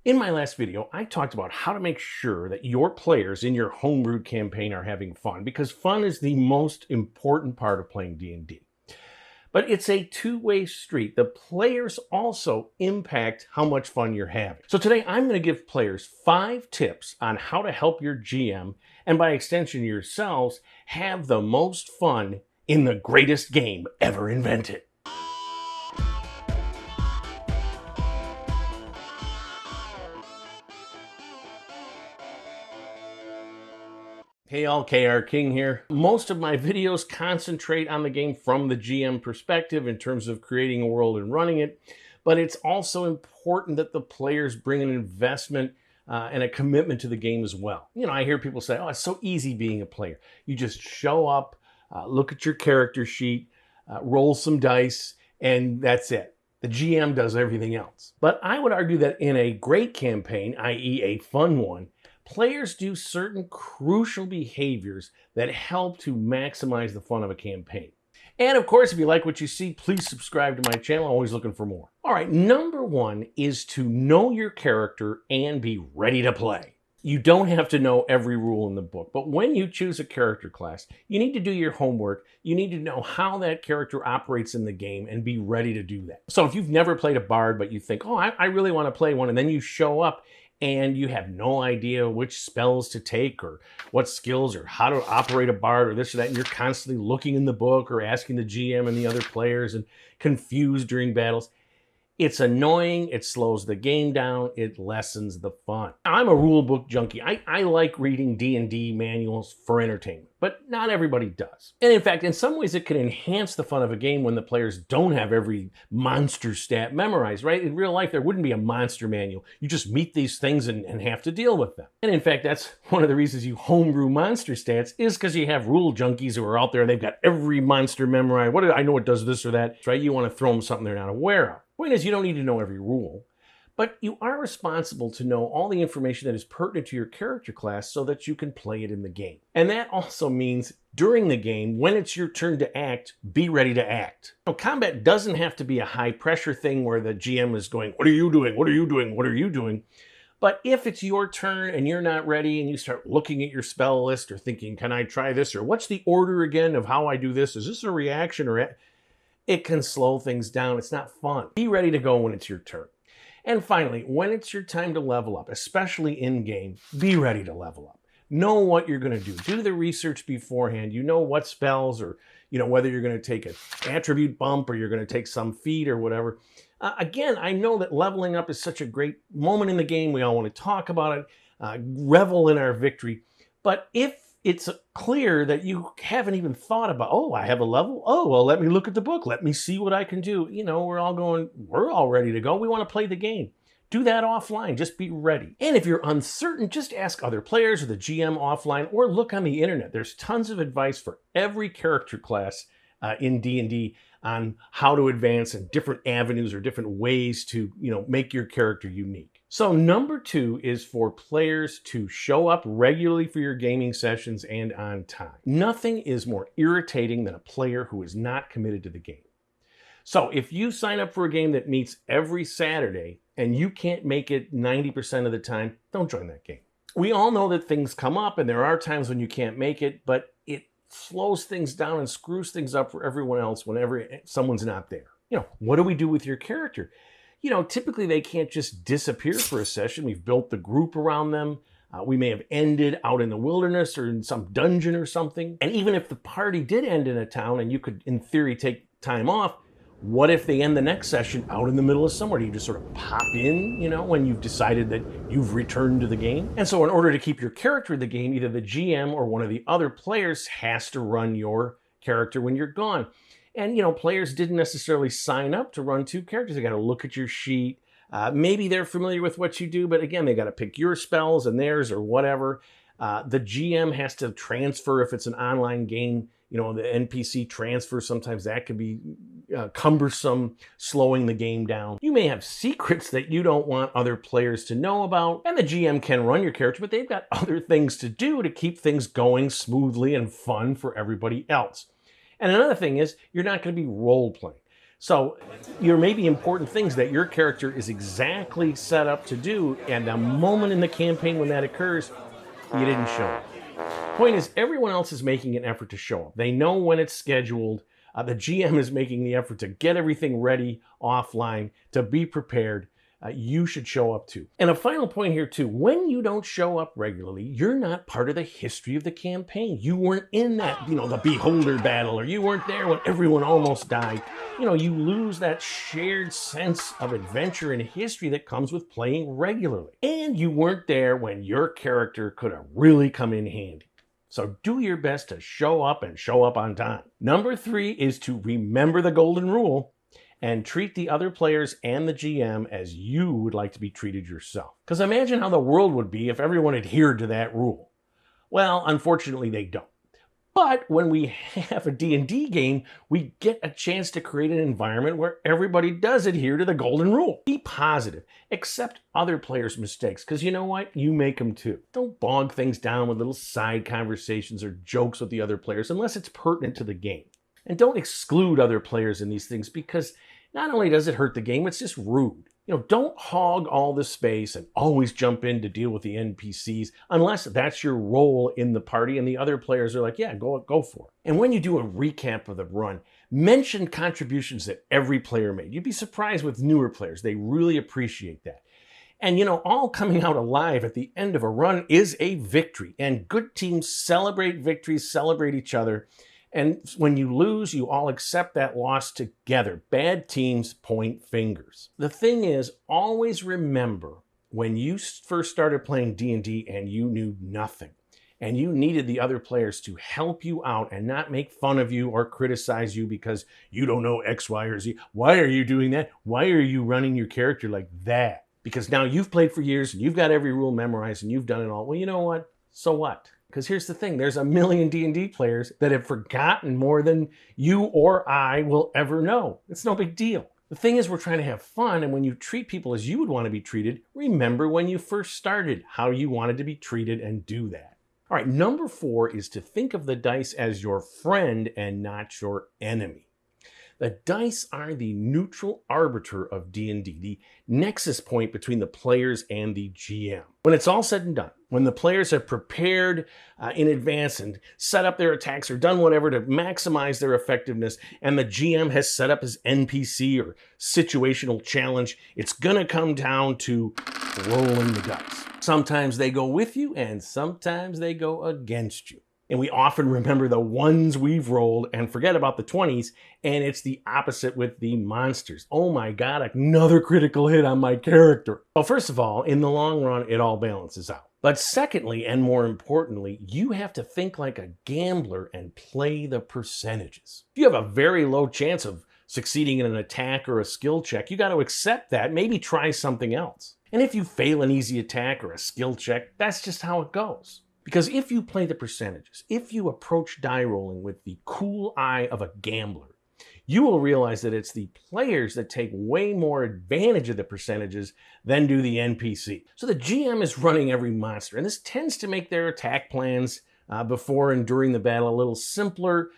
In my last video, I talked about how to make sure that your players in your homebrewed campaign are having fun, because fun is the most important part of playing D&D. But it's a two-way street. The players also impact how much fun you're having. So today I'm going to give players 5 tips on how to help your GM, and by extension yourselves, have the most fun in the greatest game ever invented. Hey all, KR King here. Most of my videos concentrate on the game from the GM perspective in terms of creating a world and running it, but it's also important that the players bring an investment and a commitment to the game as well. You know, I hear people say, oh, it's so easy being a player. You just show up, look at your character sheet, roll some dice, and that's it. The GM does everything else. But I would argue that in a great campaign, i.e. a fun one, players do certain crucial behaviors that help to maximize the fun of a campaign. And of course, if you like what you see, please subscribe to my channel. I'm always looking for more. All right, number 1 is to know your character and be ready to play. You don't have to know every rule in the book, but when you choose a character class, you need to do your homework. You need to know how that character operates in the game and be ready to do that. So if you've never played a bard, but you think, oh, I really want to play one, and then you show up and you have no idea which spells to take or what skills or how to operate a bard or this or that, and you're constantly looking in the book or asking the GM and the other players and confused during battles, it's annoying, it slows the game down, it lessens the fun. I'm a rule book junkie. I like reading D&D manuals for entertainment, but not everybody does. And in fact, in some ways it can enhance the fun of a game when the players don't have every monster stat memorized, right? In real life, there wouldn't be a monster manual. You just meet these things and have to deal with them. And in fact, that's one of the reasons you homebrew monster stats, is because you have rule junkies who are out there and they've got every monster memorized. I know it does this or that, right? You want to throw them something they're not aware of. Point is, you don't need to know every rule, but you are responsible to know all the information that is pertinent to your character class so that you can play it in the game. And that also means during the game, when it's your turn to act, be ready to act. Now, combat doesn't have to be a high pressure thing where the GM is going, what are you doing? What are you doing? What are you doing? But if it's your turn and you're not ready and you start looking at your spell list or thinking, can I try this? Or what's the order again of how I do this? Is this a reaction or it can slow things down. It's not fun. Be ready to go when it's your turn. And finally, when it's your time to level up, especially in-game, be ready to level up. Know what you're going to do. Do the research beforehand. You know what spells, or whether you're going to take an attribute bump or you're going to take some feat or whatever. Again, I know that leveling up is such a great moment in the game. We all want to talk about it, revel in our victory. But if it's clear that you haven't even thought about, oh, I have a level. Oh, well, let me look at the book. Let me see what I can do. We're all ready to go. We want to play the game. Do that offline. Just be ready. And if you're uncertain, just ask other players or the GM offline, or look on the internet. There's tons of advice for every character class in D&D on how to advance and different avenues or different ways to, make your character unique. So number 2 is for players to show up regularly for your gaming sessions and on time. Nothing is more irritating than a player who is not committed to the game. So if you sign up for a game that meets every Saturday and you can't make it 90% of the time, don't join that game. We all know that things come up and there are times when you can't make it, but it slows things down and screws things up for everyone else whenever someone's not there. What do we do with your character? Typically they can't just disappear for a session. We've built the group around them. We may have ended out in the wilderness or in some dungeon or something. And even if the party did end in a town and you could, in theory, take time off, what if they end the next session out in the middle of somewhere? Do you just sort of pop in, when you've decided that you've returned to the game? And so in order to keep your character in the game, either the GM or one of the other players has to run your character when you're gone. And, players didn't necessarily sign up to run 2 characters. They got to look at your sheet. Maybe they're familiar with what you do, but again, they got to pick your spells and theirs or whatever. The GM has to transfer if it's an online game. The NPC transfer, sometimes that can be cumbersome, slowing the game down. You may have secrets that you don't want other players to know about, and the GM can run your character, but they've got other things to do to keep things going smoothly and fun for everybody else. And another thing is, you're not going to be role-playing. So there may be important things that your character is exactly set up to do, and the moment in the campaign when that occurs, you didn't show up. Point is, everyone else is making an effort to show up. They know when it's scheduled. The GM is making the effort to get everything ready offline, to be prepared. You should show up too. And a final point here too, when you don't show up regularly, you're not part of the history of the campaign. You weren't in that, the Beholder battle, or you weren't there when everyone almost died. You lose that shared sense of adventure and history that comes with playing regularly. And you weren't there when your character could have really come in handy. So do your best to show up and show up on time. Number 3 is to remember the golden rule and treat the other players and the GM as you would like to be treated yourself. Because imagine how the world would be if everyone adhered to that rule. Well, unfortunately, they don't. But when we have a D&D game, we get a chance to create an environment where everybody does adhere to the golden rule. Be positive. Accept other players' mistakes, because you know what? You make them too. Don't bog things down with little side conversations or jokes with the other players unless it's pertinent to the game. And don't exclude other players in these things, because not only does it hurt the game, it's just rude. Don't hog all the space and always jump in to deal with the NPCs unless that's your role in the party and the other players are like, yeah, go for it. And when you do a recap of the run, mention contributions that every player made. You'd be surprised with newer players. They really appreciate that. And all coming out alive at the end of a run is a victory. And good teams celebrate victories, celebrate each other. And when you lose, you all accept that loss together. Bad teams point fingers. The thing is, always remember when you first started playing D&D and you knew nothing, and you needed the other players to help you out and not make fun of you or criticize you because you don't know X, Y, or Z. Why are you doing that? Why are you running your character like that? Because now you've played for years and you've got every rule memorized and you've done it all. Well, you know what? So what? Because here's the thing, there's a million D&D players that have forgotten more than you or I will ever know. It's no big deal. The thing is, we're trying to have fun, and when you treat people as you would want to be treated, remember when you first started, how you wanted to be treated, and do that. All right, number 4 is to think of the dice as your friend and not your enemy. The dice are the neutral arbiter of D&D, the nexus point between the players and the GM. When it's all said and done, when the players have prepared in advance and set up their attacks or done whatever to maximize their effectiveness, and the GM has set up his NPC or situational challenge, it's gonna come down to rolling the dice. Sometimes they go with you and sometimes they go against you. And we often remember the ones we've rolled and forget about the 20s, and it's the opposite with the monsters. Oh my God, another critical hit on my character. Well, first of all, in the long run, it all balances out. But secondly, and more importantly, you have to think like a gambler and play the percentages. If you have a very low chance of succeeding in an attack or a skill check, you got to accept that, maybe try something else. And if you fail an easy attack or a skill check, that's just how it goes. Because if you play the percentages, if you approach die rolling with the cool eye of a gambler, you will realize that it's the players that take way more advantage of the percentages than do the NPC. So the GM is running every monster, and this tends to make their attack plans before and during the battle a little simpler.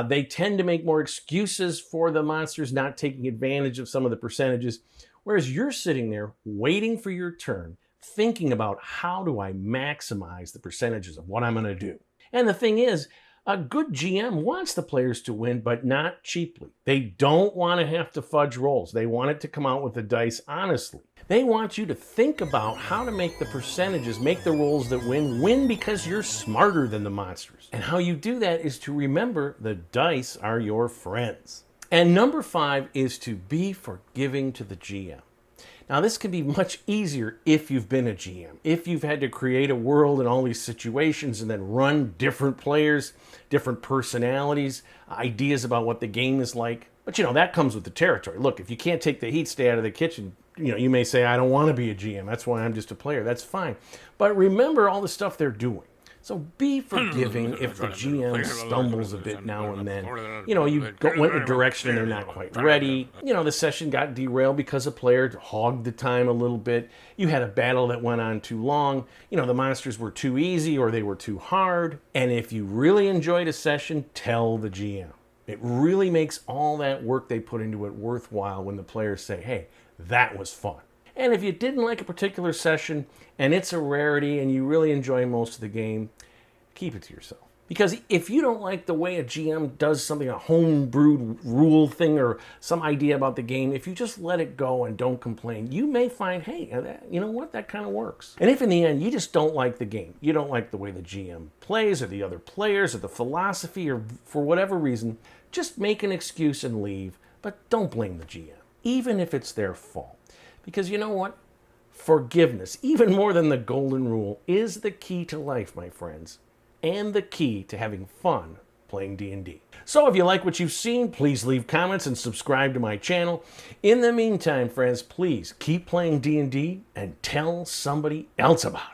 They tend to make more excuses for the monsters not taking advantage of some of the percentages, whereas you're sitting there waiting for your turn, thinking about how do I maximize the percentages of what I'm going to do. And the thing is, a good GM wants the players to win, but not cheaply. They don't want to have to fudge rolls. They want it to come out with the dice honestly. They want you to think about how to make the percentages, make the rolls that win because you're smarter than the monsters. And how you do that is to remember the dice are your friends. And number 5 is to be forgiving to the GM. Now, this can be much easier if you've been a GM, if you've had to create a world in all these situations and then run different players, different personalities, ideas about what the game is like. But, that comes with the territory. Look, if you can't take the heat, stay out of the kitchen. You may say, I don't want to be a GM. That's why I'm just a player. That's fine. But remember all the stuff they're doing. So be forgiving if the GM stumbles a bit now and then. You went in a direction and they're not quite ready. The session got derailed because a player hogged the time a little bit. You had a battle that went on too long. The monsters were too easy or they were too hard. And if you really enjoyed a session, tell the GM. It really makes all that work they put into it worthwhile when the players say, hey, that was fun. And if you didn't like a particular session and it's a rarity and you really enjoy most of the game, keep it to yourself. Because if you don't like the way a GM does something, a homebrewed rule thing or some idea about the game, if you just let it go and don't complain, you may find, hey, you know what, that kind of works. And if in the end you just don't like the game, you don't like the way the GM plays or the other players or the philosophy or for whatever reason, just make an excuse and leave, but don't blame the GM, even if it's their fault. Because you know what? Forgiveness, even more than the golden rule, is the key to life, my friends, and the key to having fun playing D&D. So if you like what you've seen, please leave comments and subscribe to my channel. In the meantime, friends, please keep playing D&D and tell somebody else about it.